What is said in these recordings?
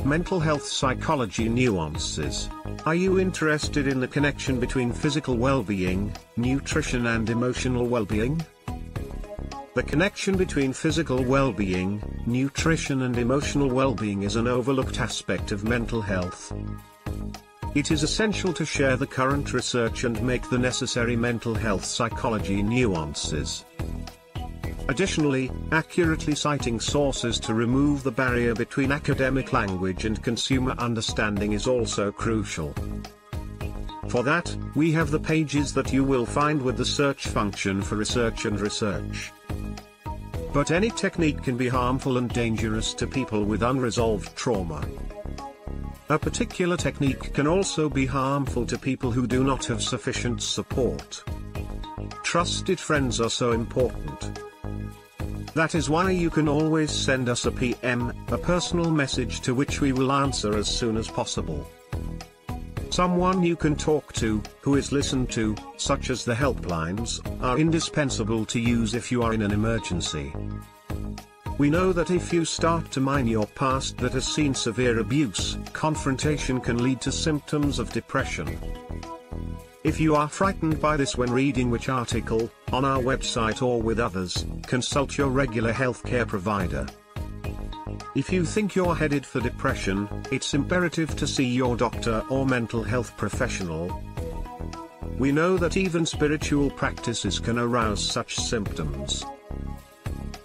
Mental health psychology nuances. Are you interested in the connection between physical well-being, nutrition and emotional well-being? The connection between physical well-being, nutrition and emotional well-being is an overlooked aspect of mental health. It is essential to share the current research and make the necessary mental health psychology nuances. Additionally, accurately citing sources to remove the barrier between academic language and consumer understanding is also crucial. For that, we have the pages that you will find with the search function for research and research. But any technique can be harmful and dangerous to people with unresolved trauma. A particular technique can also be harmful to people who do not have sufficient support. Trusted friends are so important. That is why you can always send us a PM, a personal message to which we will answer as soon as possible. Someone you can talk to, who is listened to, such as the helplines, are indispensable to use if you are in an emergency. We know that if you start to mine your past that has seen severe abuse, confrontation can lead to symptoms of depression. If you are frightened by this when reading which article, on our website or with others, consult your regular healthcare provider. If you think you're headed for depression, it's imperative to see your doctor or mental health professional. We know that even spiritual practices can arouse such symptoms.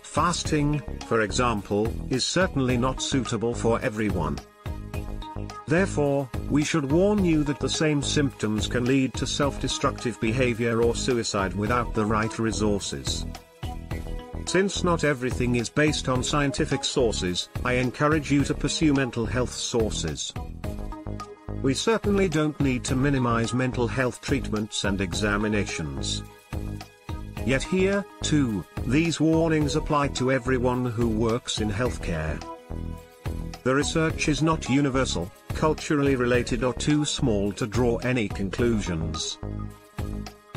Fasting, for example, is certainly not suitable for everyone. Therefore, we should warn you that the same symptoms can lead to self-destructive behavior or suicide without the right resources. Since not everything is based on scientific sources, I encourage you to pursue mental health sources. We certainly don't need to minimize mental health treatments and examinations. Yet here, too, these warnings apply to everyone who works in healthcare. The research is not universal, culturally related or too small to draw any conclusions.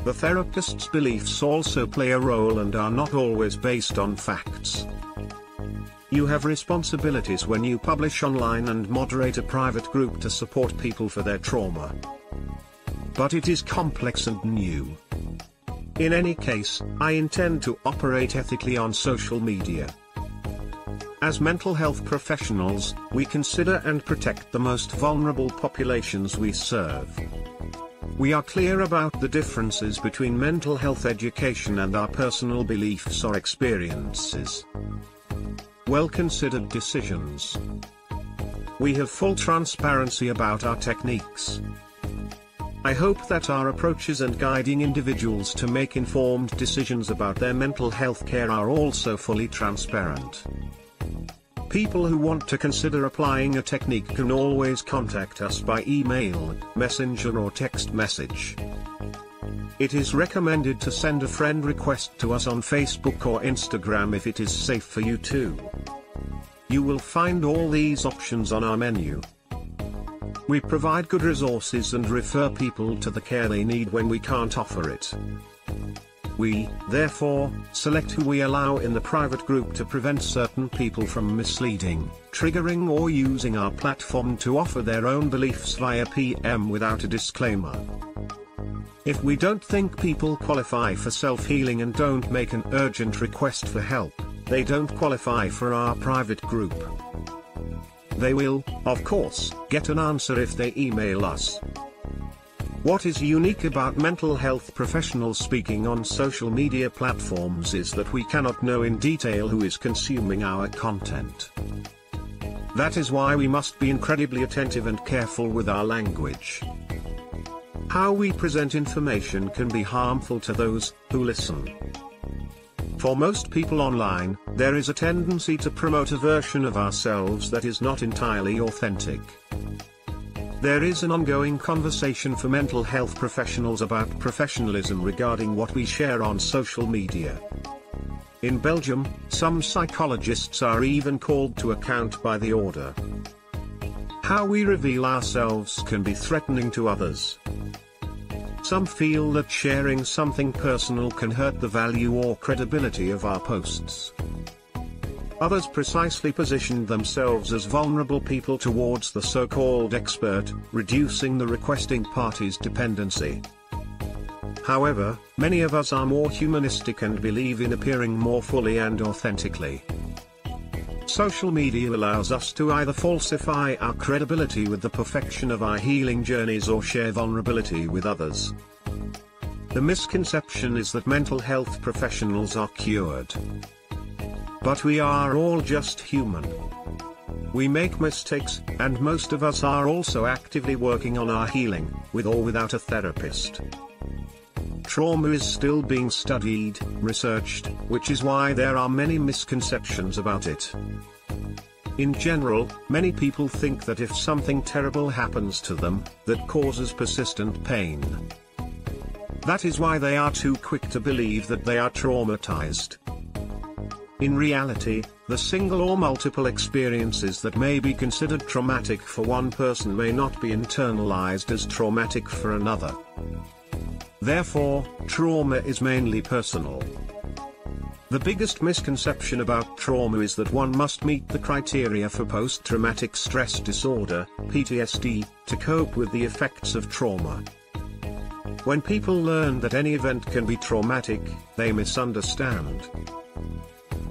The therapist's beliefs also play a role and are not always based on facts. You have responsibilities when you publish online and moderate a private group to support people for their trauma. But it is complex and new. In any case, I intend to operate ethically on social media. As mental health professionals, we consider and protect the most vulnerable populations we serve. We are clear about the differences between mental health education and our personal beliefs or experiences. Well-considered decisions. We have full transparency about our techniques. I hope that our approaches and guiding individuals to make informed decisions about their mental health care are also fully transparent. People who want to consider applying a technique can always contact us by email, messenger or text message. It is recommended to send a friend request to us on Facebook or Instagram if it is safe for you to. You will find all these options on our menu. We provide good resources and refer people to the care they need when we can't offer it. We, therefore, select who we allow in the private group to prevent certain people from misleading, triggering or using our platform to offer their own beliefs via PM without a disclaimer. If we don't think people qualify for self-healing and don't make an urgent request for help, they don't qualify for our private group. They will, of course, get an answer if they email us. What is unique about mental health professionals speaking on social media platforms is that we cannot know in detail who is consuming our content. That is why we must be incredibly attentive and careful with our language. How we present information can be harmful to those who listen. For most people online, there is a tendency to promote a version of ourselves that is not entirely authentic. There is an ongoing conversation for mental health professionals about professionalism regarding what we share on social media. In Belgium, some psychologists are even called to account by the order. How we reveal ourselves can be threatening to others. Some feel that sharing something personal can hurt the value or credibility of our posts. Others precisely positioned themselves as vulnerable people towards the so-called expert, reducing the requesting party's dependency. However, many of us are more humanistic and believe in appearing more fully and authentically. Social media allows us to either falsify our credibility with the perfection of our healing journeys or share vulnerability with others. The misconception is that mental health professionals are cured. But we are all just human. We make mistakes, and most of us are also actively working on our healing, with or without a therapist. Trauma is still being studied, researched, which is why there are many misconceptions about it. In general, many people think that if something terrible happens to them, that causes persistent pain. That is why they are too quick to believe that they are traumatized. In reality, the single or multiple experiences that may be considered traumatic for one person may not be internalized as traumatic for another. Therefore, trauma is mainly personal. The biggest misconception about trauma is that one must meet the criteria for post-traumatic stress disorder, PTSD, to cope with the effects of trauma. When people learn that any event can be traumatic, they misunderstand.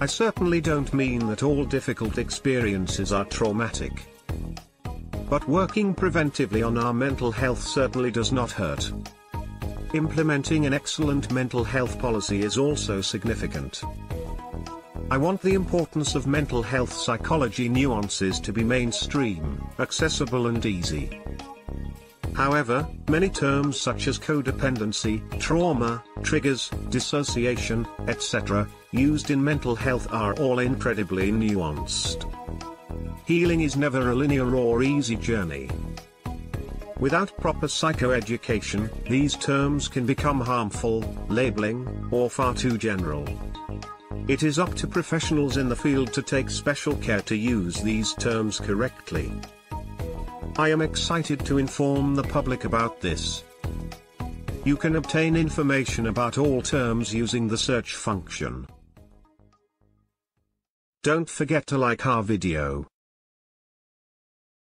I certainly don't mean that all difficult experiences are traumatic. But working preventively on our mental health certainly does not hurt. Implementing an excellent mental health policy is also significant. I want the importance of mental health psychology nuances to be mainstream, accessible and easy. However, many terms such as codependency, trauma, triggers, dissociation, etc., used in mental health are all incredibly nuanced. Healing is never a linear or easy journey. Without proper psychoeducation, these terms can become harmful, labeling, or far too general. It is up to professionals in the field to take special care to use these terms correctly. I am excited to inform the public about this. You can obtain information about all terms using the search function. Don't forget to like our video.